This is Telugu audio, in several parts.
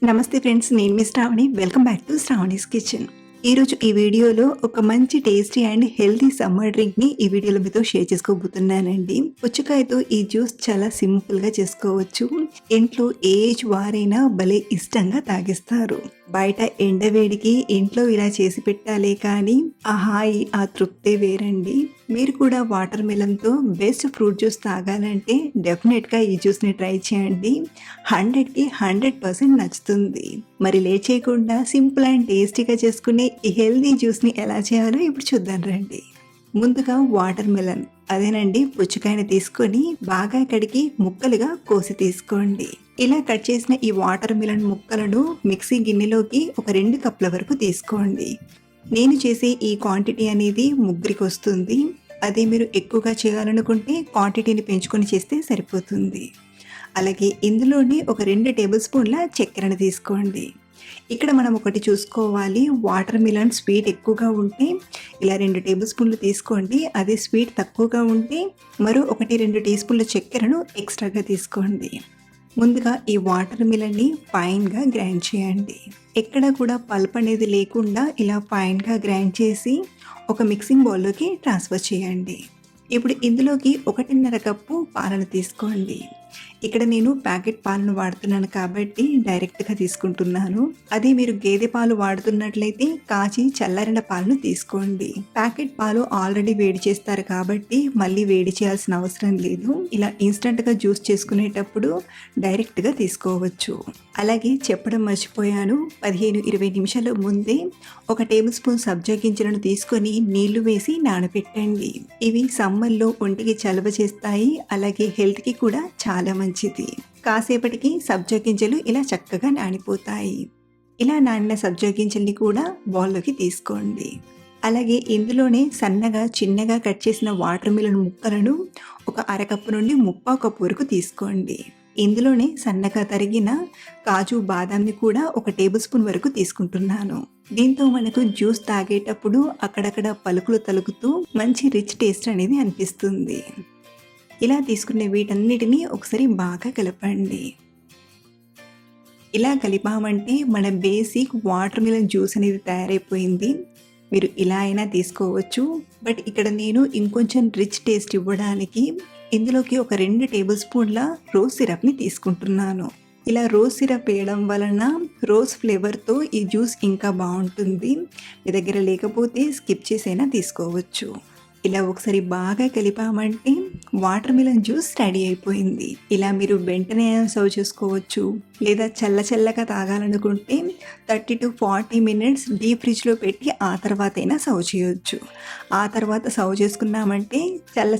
నమస్తే ఫ్రెండ్స్, నేను మీ Shravani. Welcome back to Shravani's kitchen. ఈరోజు ఈ వీడియోలో ఒక మంచి టేస్టీ అండ్ హెల్తీ సమ్మర్ డ్రింక్ని ఈ వీడియోలో మీతో షేర్ చేసుకోబోతున్నానండి. పుచ్చకాయతో ఈ జ్యూస్ చాలా సింపుల్గా చేసుకోవచ్చు. ఇంట్లో ఏజ్ వారైనా భలే ఇష్టంగా తాగిస్తారు. బయట ఎండవేడికి ఇంట్లో ఇలా చేసి పెట్టాలే కానీ ఆ హాయి, ఆ తృప్తే వేరండి. మీరు కూడా వాటర్ మిలన్తో బెస్ట్ ఫ్రూట్ జ్యూస్ తాగాలంటే డెఫినెట్గా ఈ జ్యూస్ని ట్రై చేయండి. 100కి 100% నచ్చుతుంది. మరి లేట్ చేయకుండా సింపుల్ అండ్ టేస్టీగా చేసుకునే ఈ హెల్దీ జ్యూస్ని ఎలా చేయాలో ఇప్పుడు చూద్దాం రండి. ముందుగా వాటర్ మిలన్, అదేనండి పుచ్చకాయని తీసుకొని బాగా కడిగి ముక్కలుగా కోసి తీసుకోండి. ఇలా కట్ చేసిన ఈ వాటర్ మిలన్ ముక్కలను మిక్సీ గిన్నెలోకి ఒక 2 కప్పుల వరకు తీసుకోండి. నేను చేసే ఈ క్వాంటిటీ అనేది ముగ్గురికి వస్తుంది. అదే మీరు ఎక్కువగా చేయాలనుకుంటే క్వాంటిటీని పెంచుకొని చేస్తే సరిపోతుంది. అలాగే ఇందులోనే ఒక 2 టేబుల్ స్పూన్ల చక్కెరను తీసుకోండి. ఇక్కడ మనం ఒకటి చూసుకోవాలి, వాటర్ మిలన్ స్వీట్ ఎక్కువగా ఉంటే ఇలా 2 టేబుల్ స్పూన్లు తీసుకోండి. అదే స్వీట్ తక్కువగా ఉంటే మరో 1-2 టీ స్పూన్ల చక్కెరను ఎక్స్ట్రాగా తీసుకోండి. ముందుగా ఈ వాటర్ మిలన్ని ఫైన్గా గ్రైండ్ చేయండి. ఎక్కడ కూడా పల్ప్ అనేది లేకుండా ఇలా ఫైన్గా గ్రైండ్ చేసి ఒక మిక్సింగ్ బౌల్లోకి ట్రాన్స్ఫర్ చేయండి. ఇప్పుడు ఇందులోకి 1.5 కప్పు పాలను తీసుకోండి. ఇక్కడ నేను ప్యాకెట్ పాలను వాడుతున్నాను కాబట్టి డైరెక్ట్గా తీసుకుంటున్నాను. అదే మీరు గేదె పాలు వాడుతున్నట్లయితే కాచి చల్లారిన పాలను తీసుకోండి. ప్యాకెట్ పాలు ఆల్రెడీ వేడి చేస్తారు కాబట్టి మళ్ళీ వేడి చేయాల్సిన అవసరం లేదు. ఇలా ఇన్స్టెంట్గా జ్యూస్ చేసుకునేటప్పుడు డైరెక్ట్గా తీసుకోవచ్చు. అలాగే చెప్పడం మర్చిపోయాను, 15-20 నిమిషాల ముందే ఒక టేబుల్ స్పూన్ సబ్జా గింజలను తీసుకొని నీళ్లు వేసి నానబెట్టండి. ఇవి సమ్మర్లో ఒంటికి చలవ చేస్తాయి, అలాగే హెల్త్కి కూడా చాలా మంచిది. కాసేపటికి సబ్జా గింజలు ఇలా చక్కగా నానిపోతాయి. ఇలా నానిన సబ్జా గింజల్ని కూడా బౌల్లోకి తీసుకోండి. అలాగే ఇందులోనే సన్నగా చిన్నగా కట్ చేసిన వాటర్ మిలన్ ముక్కలను ఒక 1/2 కప్పు నుండి 1/4 కప్పు వరకు తీసుకోండి. ఇందులోనే సన్నగా తరిగిన కాజు బాదాంని కూడా ఒక టేబుల్ స్పూన్ వరకు తీసుకుంటున్నాను. దీంతో మనకు జ్యూస్ తాగేటప్పుడు అక్కడక్కడ పలుకులు తలుగుతూ మంచి రిచ్ టేస్ట్ అనేది అనిపిస్తుంది. ఇలా తీసుకునే వీటన్నిటినీ ఒకసారి బాగా కలపండి. ఇలా కలిపామంటే మన బేసిక్ వాటర్ మిలన్ జ్యూస్ అనేది తయారైపోయింది. మీరు ఇలా అయినా తీసుకోవచ్చు, బట్ ఇక్కడ నేను ఇంకొంచెం రిచ్ టేస్ట్ ఇవ్వడానికి ఇందులోకి ఒక 2 టేబుల్ స్పూన్ల రోజ్ సిరప్ని తీసుకుంటున్నాను. ఇలా రోజ్ సిరప్ వేయడం వలన రోజ్ ఫ్లేవర్తో ఈ జ్యూస్ ఇంకా బాగుంటుంది. మీ దగ్గర లేకపోతే స్కిప్ చేసైనా తీసుకోవచ్చు. ఇలా ఒకసారి బాగా కలిపామంటే వాటర్ మిలన్ జ్యూస్ రెడీ అయిపోయింది. ఇలా మీరు వెంటనే సర్వ్ చేసుకోవచ్చు, లేదా చల్లగా తాగాలనుకుంటే 30-40 మినిట్స్ డీప్ ఫ్రిడ్జ్లో పెట్టి ఆ తర్వాత అయినా సర్వ్ చేయొచ్చు. ఆ తర్వాత సర్వ్ చేసుకున్నామంటే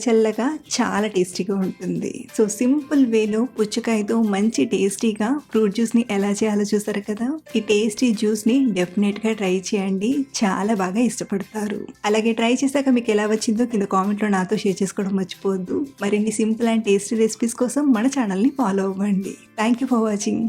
చల్లగా చాలా టేస్టీగా ఉంటుంది. సో సింపుల్ వేలో పుచ్చకాయతో మంచి టేస్టీగా ఫ్రూట్ జ్యూస్ని ఎలా చేయాలో చూసారు కదా. ఈ టేస్టీ జ్యూస్ని డెఫినెట్గా ట్రై చేయండి, చాలా బాగా ఇష్టపడతారు. అలాగే ట్రై చేశాక మీకు ఎలా వచ్చిందో కింద కామెంట్లో నాతో షేర్ చేసుకోవడం మర్చిపోవద్దు. మరిన్ని సింపుల్ అండ్ టేస్టీ రెసిపీస్ కోసం మన ఛానల్ని ఫాలో అవ్వండి. Thank you for watching.